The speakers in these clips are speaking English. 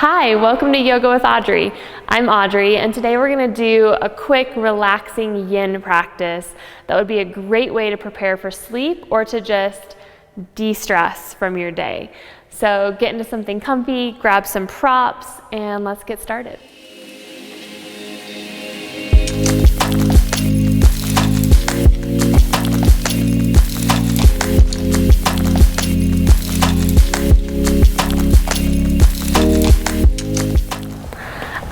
Hi, welcome to Yoga with Audrey. I'm Audrey, and today we're going to do a quick, relaxing yin practice that would be a great way to prepare for sleep or to just de-stress from your day. So get into something comfy, grab some props, and let's get started.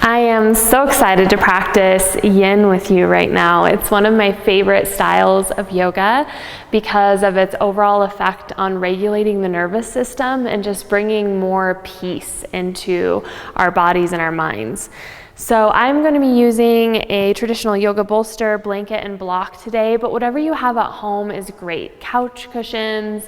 I am so excited to practice yin with you right now. It's one of my favorite styles of yoga because of its overall effect on regulating the nervous system and just bringing more peace into our bodies and our minds. So I'm going to be using a traditional yoga bolster, blanket, and block today, but whatever you have at home is great. Couch cushions,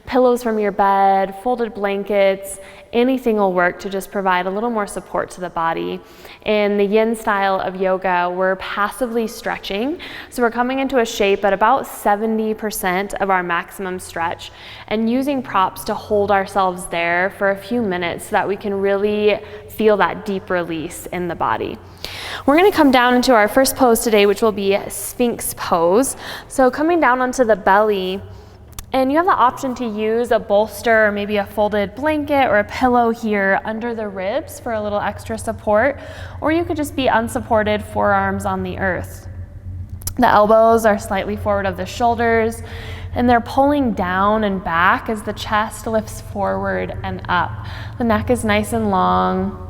pillows from your bed, folded blankets, anything will work to just provide a little more support to the body. In the yin style of yoga, we're passively stretching. So we're coming into a shape at about 70% of our maximum stretch and using props to hold ourselves there for a few minutes so that we can really feel that deep release in the body. We're going to come down into our first pose today, which will be Sphinx pose. So coming down onto the belly, and you have the option to use a bolster or maybe a folded blanket or a pillow here under the ribs for a little extra support, or you could just be unsupported, forearms on the earth. The elbows are slightly forward of the shoulders, and they're pulling down and back as the chest lifts forward and up. The neck is nice and long.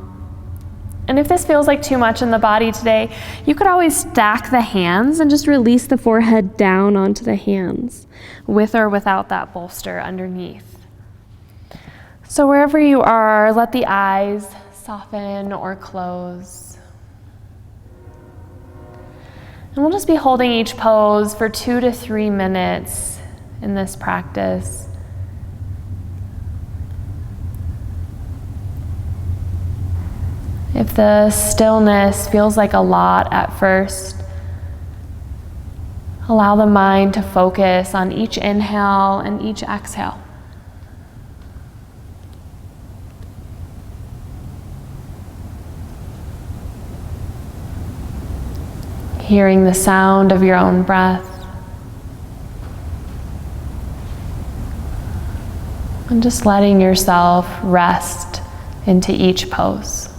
And if this feels like too much in the body today, you could always stack the hands and just release the forehead down onto the hands, with or without that bolster underneath. So wherever you are, let the eyes soften or close. And we'll just be holding each pose for 2 to 3 minutes in this practice. If the stillness feels like a lot at first, allow the mind to focus on each inhale and each exhale. Hearing the sound of your own breath. And just letting yourself rest into each pose.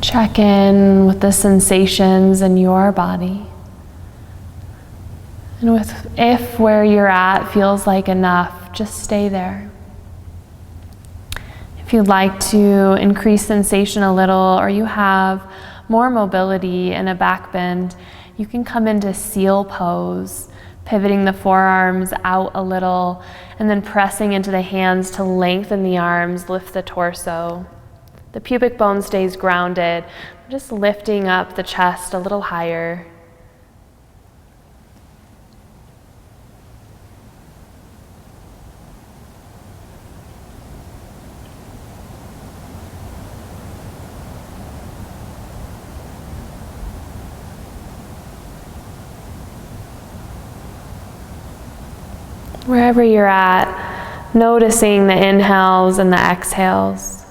Check in with the sensations in your body. And if where you're at feels like enough, just stay there. If you'd like to increase sensation a little, or you have more mobility in a back bend, you can come into seal pose, pivoting the forearms out a little, and then pressing into the hands to lengthen the arms, lift the torso. The pubic bone stays grounded, just lifting up the chest a little higher. Wherever you're at, noticing the inhales and the exhales.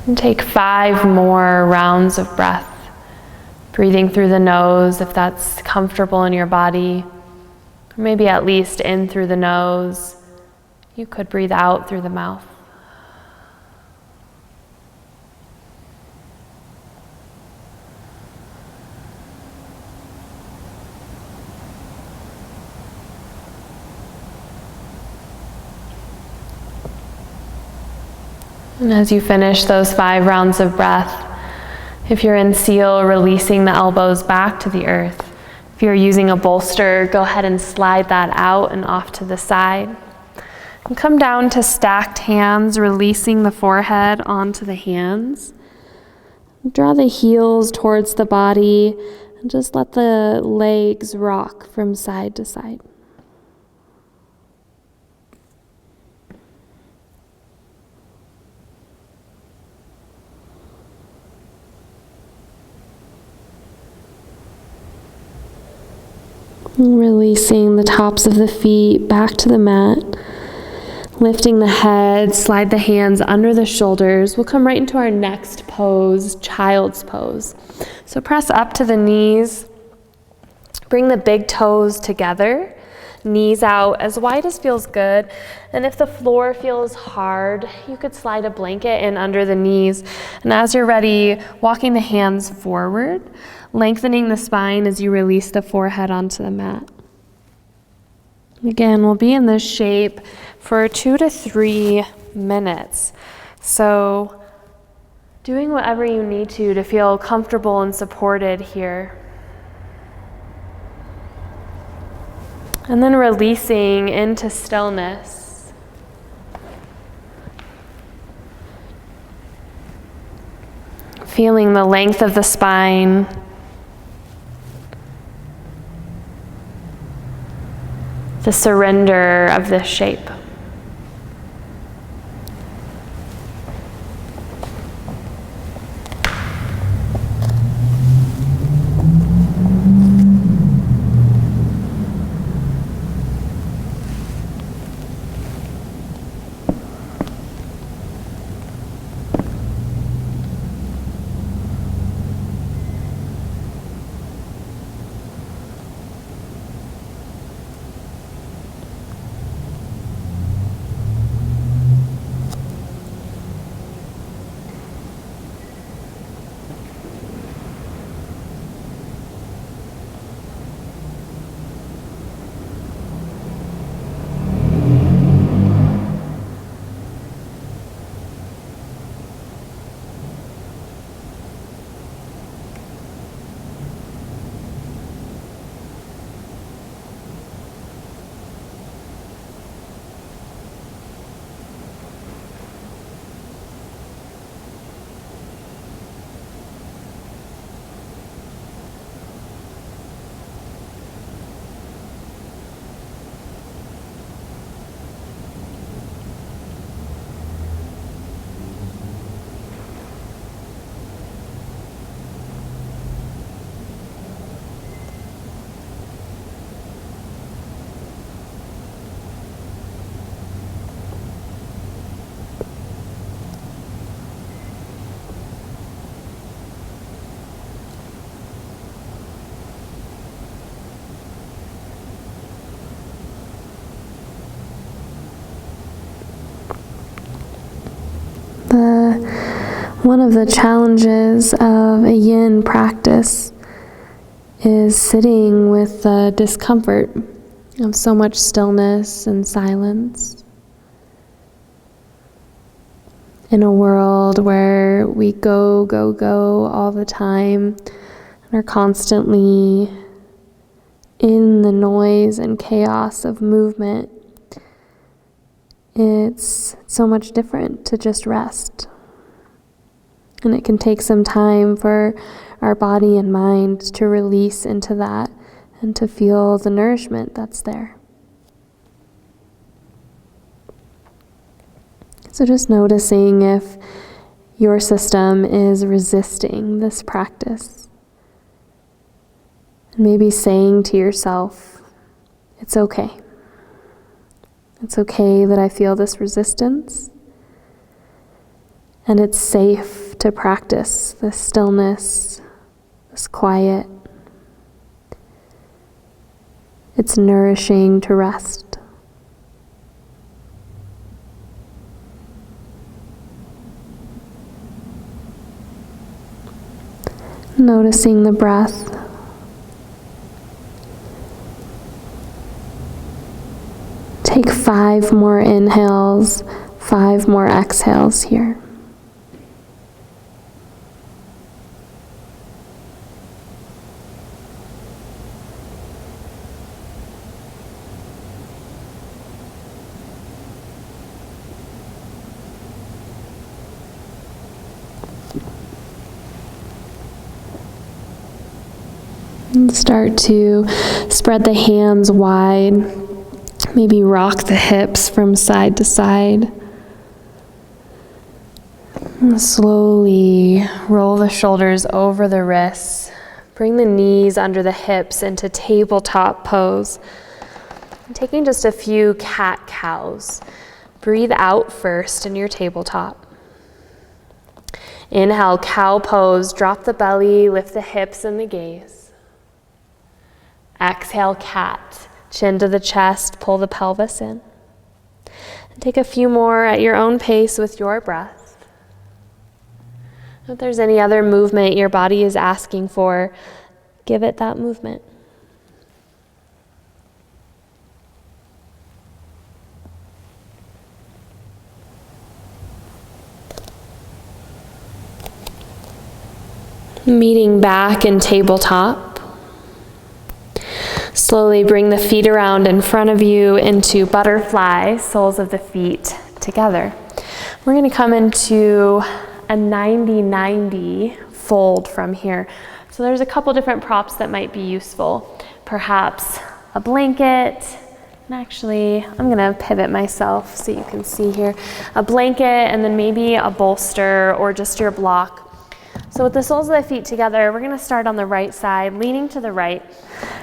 And take 5 more rounds of breath. Breathing through the nose if that's comfortable in your body. Or maybe at least in through the nose. You could breathe out through the mouth. And as you finish those 5 rounds of breath, if you're in seal, releasing the elbows back to the earth. If you're using a bolster, go ahead and slide that out and off to the side. And come down to stacked hands, releasing the forehead onto the hands. Draw the heels towards the body and just let the legs rock from side to side. Releasing the tops of the feet back to the mat. Lifting the head, slide the hands under the shoulders. We'll come right into our next pose, child's pose. So press up to the knees. Bring the big toes together. Knees out as wide as feels good. And if the floor feels hard, you could slide a blanket in under the knees. And as you're ready, walking the hands forward, lengthening the spine as you release the forehead onto the mat. Again, we'll be in this shape for 2 to 3 minutes. So doing whatever you need to feel comfortable and supported here. And then releasing into stillness. Feeling the length of the spine. The surrender of this shape. One of the challenges of a yin practice is sitting with the discomfort of so much stillness and silence. In a world where we go all the time and are constantly in the noise and chaos of movement, it's so much different to just rest. And it can take some time for our body and mind to release into that and to feel the nourishment that's there. So just noticing if your system is resisting this practice. And maybe saying to yourself, it's okay. It's okay that I feel this resistance. And it's safe to practice this stillness, this quiet. It's nourishing to rest. Noticing the breath. Take 5 more inhales, 5 more exhales here. And start to spread the hands wide. Maybe rock the hips from side to side. And slowly roll the shoulders over the wrists. Bring the knees under the hips into tabletop pose. And taking just a few cat-cows. Breathe out first in your tabletop. Inhale, cow pose. Drop the belly, lift the hips and the gaze. Exhale, cat. Chin to the chest, pull the pelvis in. And take a few more at your own pace with your breath. If there's any other movement your body is asking for, give it that movement. Meeting back in tabletop. Slowly bring the feet around in front of you into butterfly, soles of the feet together. We're going to come into a 90-90 fold from here. So there's a couple different props that might be useful. Perhaps a blanket. And actually, I'm going to pivot myself so you can see here. A blanket and then maybe a bolster or just your block. So with the soles of the feet together, we're going to start on the right side, leaning to the right.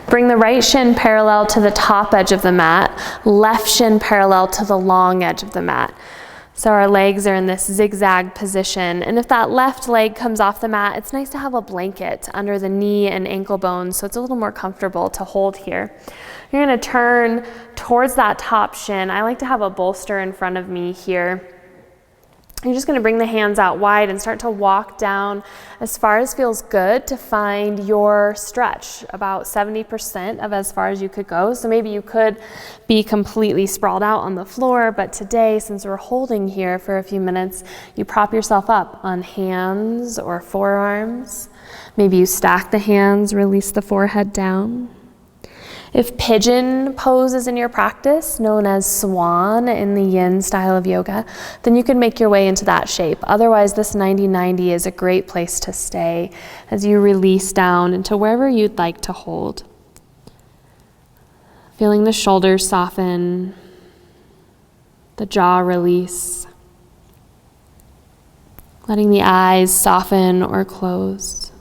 Bring the right shin parallel to the top edge of the mat, left shin parallel to the long edge of the mat. So our legs are in this zigzag position. And if that left leg comes off the mat, it's nice to have a blanket under the knee and ankle bones so it's a little more comfortable to hold here. You're going to turn towards that top shin. I like to have a bolster in front of me here. You're just going to bring the hands out wide and start to walk down as far as feels good to find your stretch, about 70% of as far as you could go. So maybe you could be completely sprawled out on the floor, but today, since we're holding here for a few minutes, you prop yourself up on hands or forearms. Maybe you stack the hands, release the forehead down. If pigeon pose is in your practice, known as swan in the yin style of yoga, then you can make your way into that shape. Otherwise, this 90-90 is a great place to stay as you release down into wherever you'd like to hold. Feeling the shoulders soften, the jaw release, letting the eyes soften or close.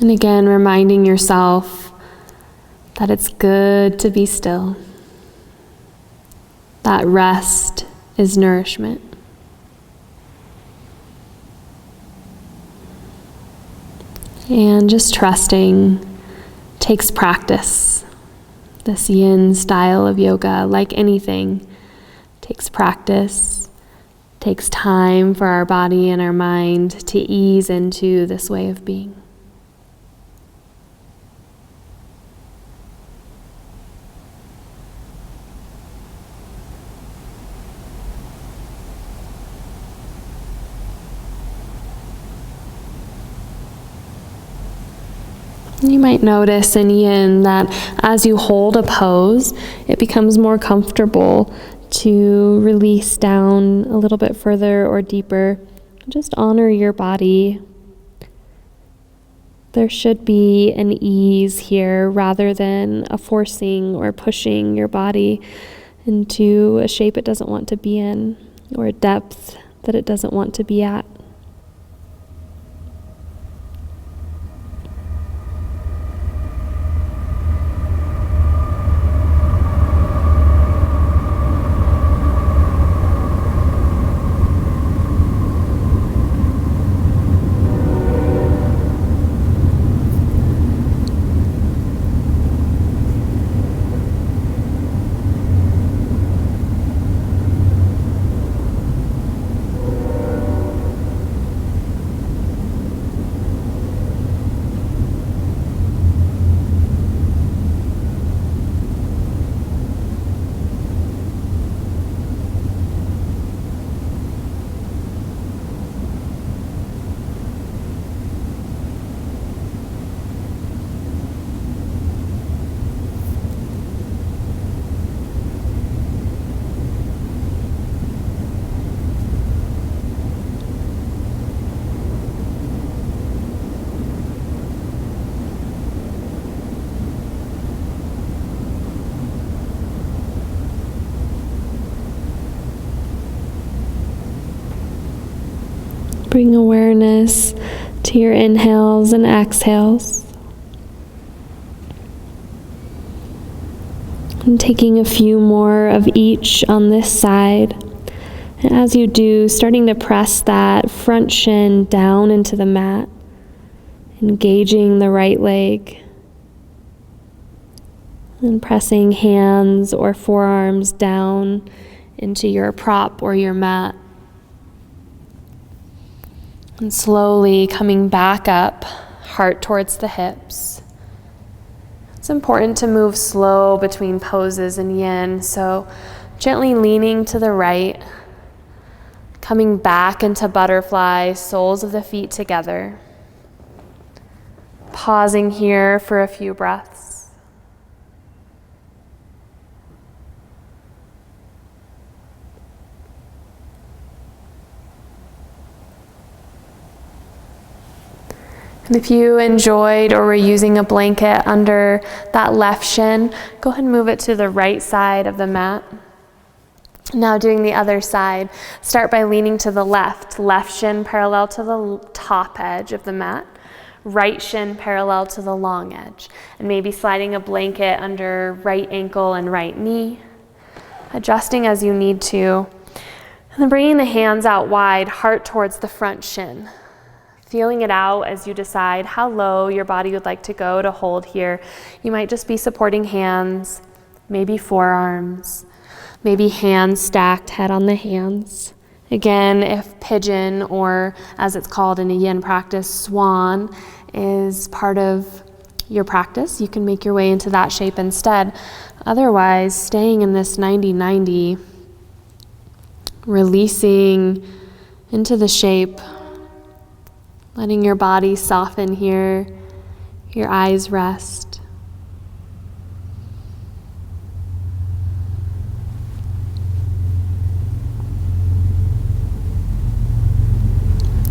And again, reminding yourself that it's good to be still. That rest is nourishment. And just trusting takes practice. This yin style of yoga, like anything, takes practice, takes time for our body and our mind to ease into this way of being. You might notice in yin that as you hold a pose, it becomes more comfortable to release down a little bit further or deeper. Just honor your body. There should be an ease here rather than a forcing or pushing your body into a shape it doesn't want to be in, or a depth that it doesn't want to be at. Bring awareness to your inhales and exhales. And taking a few more of each on this side. And as you do, starting to press that front shin down into the mat, engaging the right leg. And pressing hands or forearms down into your prop or your mat. And slowly coming back up, heart towards the hips. It's important to move slow between poses in yin, so gently leaning to the right, coming back into butterfly, soles of the feet together. Pausing here for a few breaths. And if you enjoyed or were using a blanket under that left shin, go ahead and move it to the right side of the mat. Now doing the other side, start by leaning to the left shin parallel to the top edge of the mat, right shin parallel to the long edge, and maybe sliding a blanket under right ankle and right knee, adjusting as you need to, and then bringing the hands out wide, heart towards the front shin. Feeling it out as you decide how low your body would like to go to hold here. You might just be supporting hands, maybe forearms, maybe hands stacked, head on the hands. Again, if pigeon, or as it's called in a yin practice, swan, is part of your practice, you can make your way into that shape instead. Otherwise, staying in this 90-90, releasing into the shape, letting your body soften here, your eyes rest.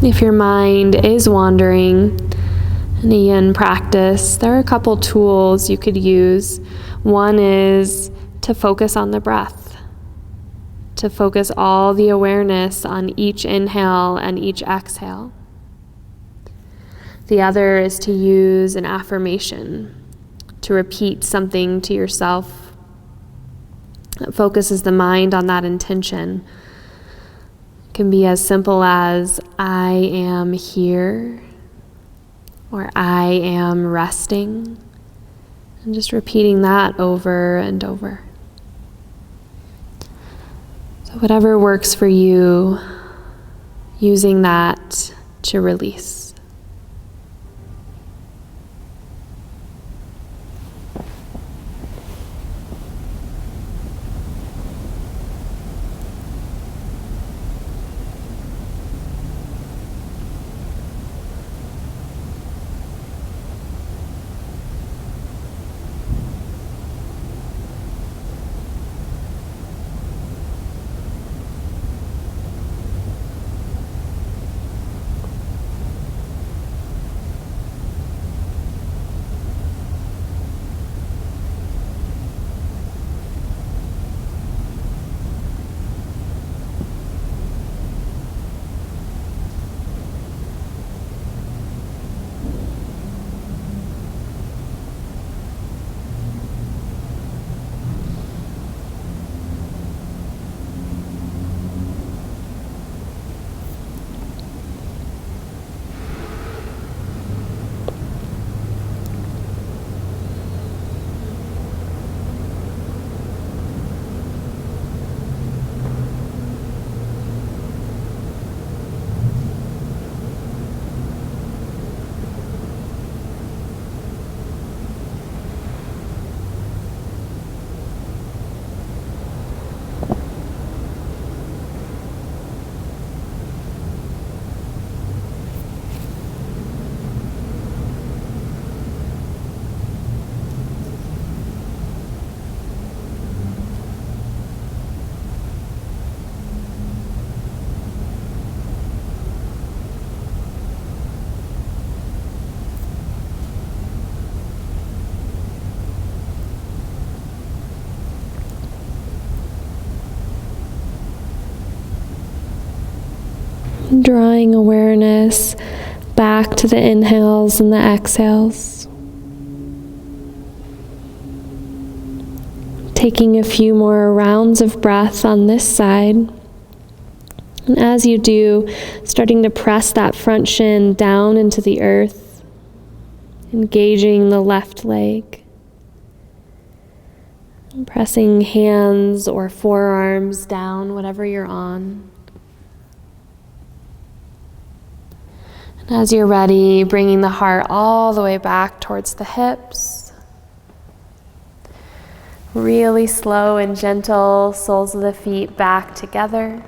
If your mind is wandering in a yin practice, there are a couple tools you could use. One is to focus on the breath, to focus all the awareness on each inhale and each exhale. The other is to use an affirmation, to repeat something to yourself that focuses the mind on that intention. It can be as simple as, I am here, or I am resting, and just repeating that over and over. So whatever works for you, using that to release. Drawing awareness back to the inhales and the exhales. Taking a few more rounds of breath on this side. And as you do, starting to press that front shin down into the earth, engaging the left leg. Pressing hands or forearms down, whatever you're on. And as you're ready, bringing the heart all the way back towards the hips. Really slow and gentle, soles of the feet back together.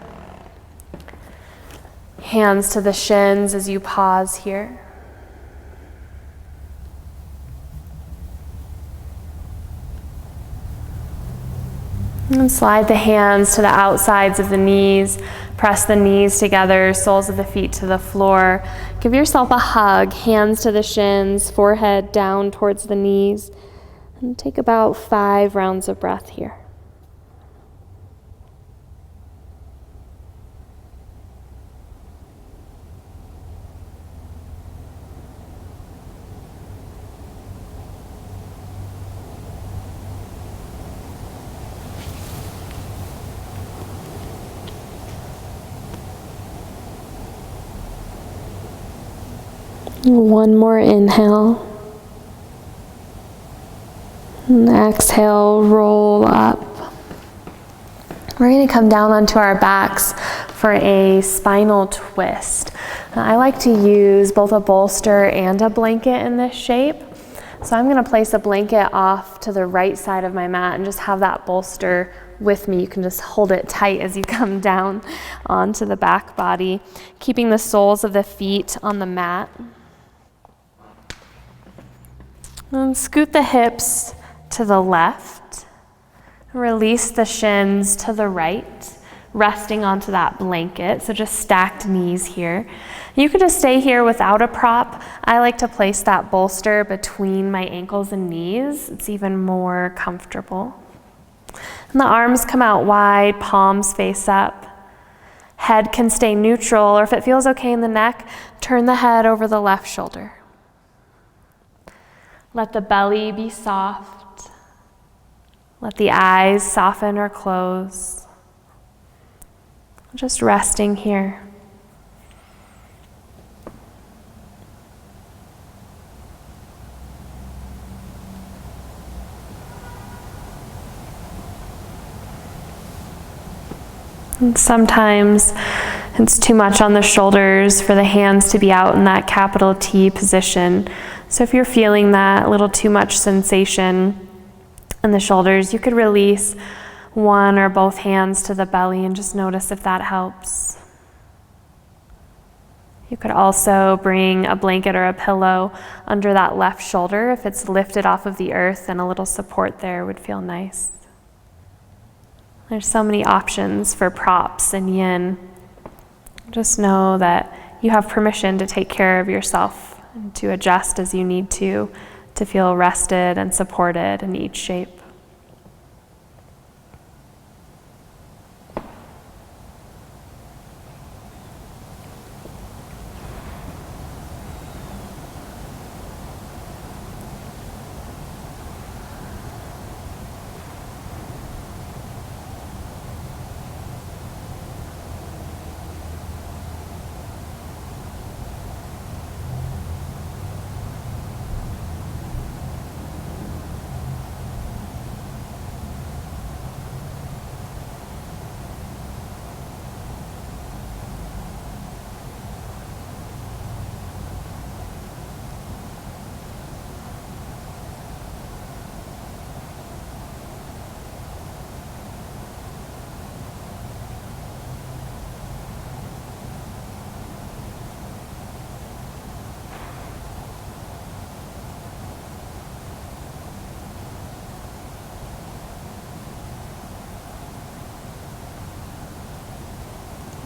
Hands to the shins as you pause here. And slide the hands to the outsides of the knees. Press the knees together, soles of the feet to the floor. Give yourself a hug, hands to the shins, forehead down towards the knees. And take about 5 rounds of breath here. One more inhale. And exhale, roll up. We're going to come down onto our backs for a spinal twist. I like to use both a bolster and a blanket in this shape. So I'm going to place a blanket off to the right side of my mat and just have that bolster with me. You can just hold it tight as you come down onto the back body, keeping the soles of the feet on the mat. And scoot the hips to the left. Release the shins to the right, resting onto that blanket. So just stacked knees here. You could just stay here without a prop. I like to place that bolster between my ankles and knees. It's even more comfortable. And the arms come out wide, palms face up. Head can stay neutral, or if it feels okay in the neck, turn the head over the left shoulder. Let the belly be soft. Let the eyes soften or close. Just resting here. And sometimes it's too much on the shoulders for the hands to be out in that capital T position. So if you're feeling that little too much sensation in the shoulders, you could release one or both hands to the belly and just notice if that helps. You could also bring a blanket or a pillow under that left shoulder. If it's lifted off of the earth, and a little support there would feel nice. There's so many options for props in yin. Just know that you have permission to take care of yourself and to adjust as you need to feel rested and supported in each shape.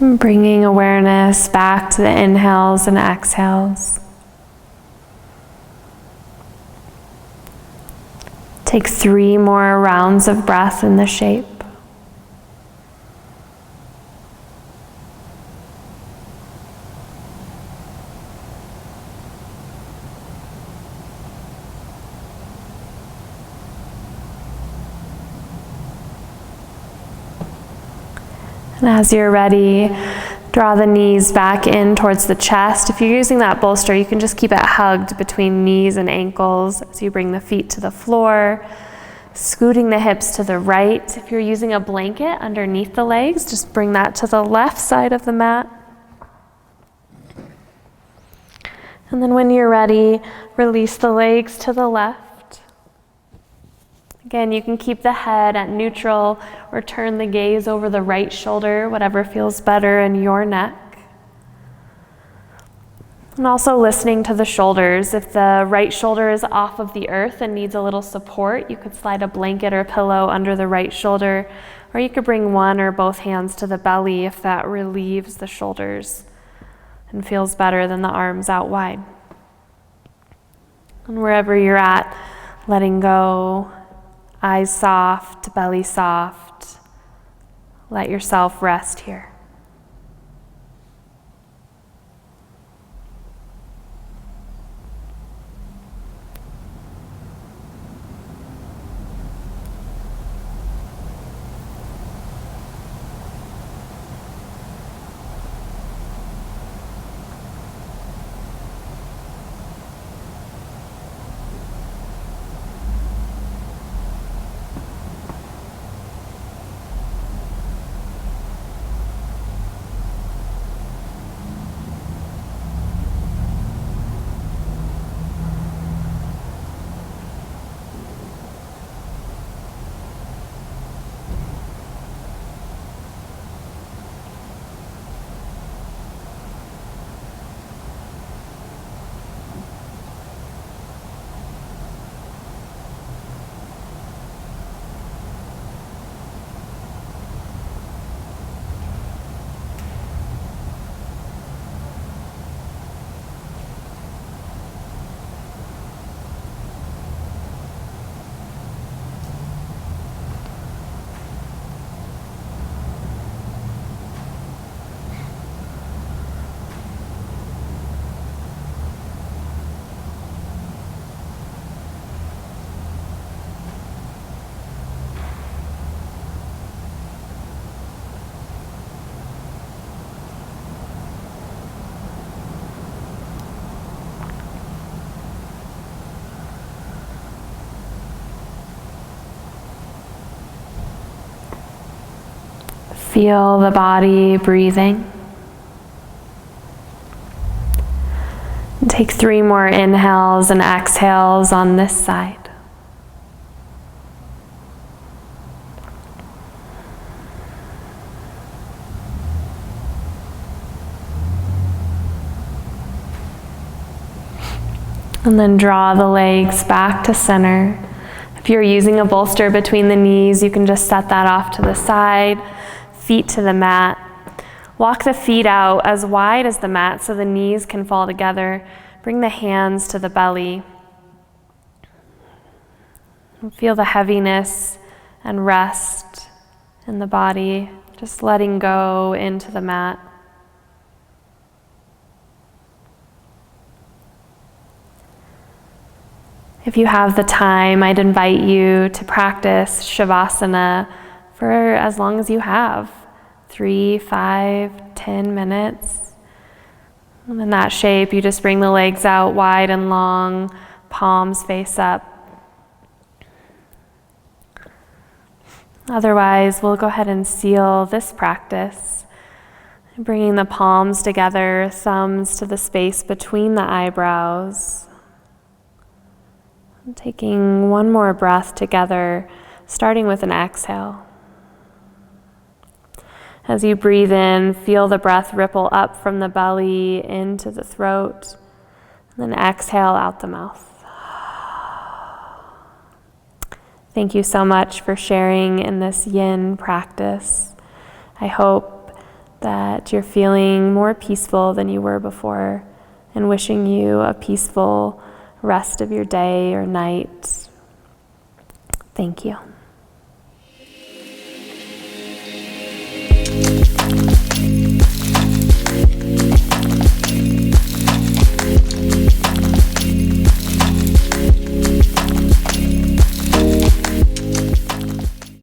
Bringing awareness back to the inhales and exhales. Take 3 more rounds of breath in the shape. And as you're ready, draw the knees back in towards the chest. If you're using that bolster, you can just keep it hugged between knees and ankles as you bring the feet to the floor, scooting the hips to the right. If you're using a blanket underneath the legs, just bring that to the left side of the mat. And then when you're ready, release the legs to the left. Again, you can keep the head at neutral or turn the gaze over the right shoulder, whatever feels better in your neck. And also listening to the shoulders. If the right shoulder is off of the earth and needs a little support, you could slide a blanket or pillow under the right shoulder, or you could bring one or both hands to the belly if that relieves the shoulders and feels better than the arms out wide. And wherever you're at, letting go, eyes soft, belly soft. Let yourself rest here. Feel the body breathing. And take 3 more inhales and exhales on this side. And then draw the legs back to center. If you're using a bolster between the knees, you can just set that off to the side. Feet to the mat. Walk the feet out as wide as the mat so the knees can fall together. Bring the hands to the belly. And feel the heaviness and rest in the body, just letting go into the mat. If you have the time, I'd invite you to practice Shavasana for as long as you have, 3, 5, 10 minutes. And in that shape, you just bring the legs out wide and long, palms face up. Otherwise, we'll go ahead and seal this practice, bringing the palms together, thumbs to the space between the eyebrows. And taking one more breath together, starting with an exhale. As you breathe in, feel the breath ripple up from the belly into the throat, and then exhale out the mouth. Thank you so much for sharing in this Yin practice. I hope that you're feeling more peaceful than you were before, and wishing you a peaceful rest of your day or night. Thank you.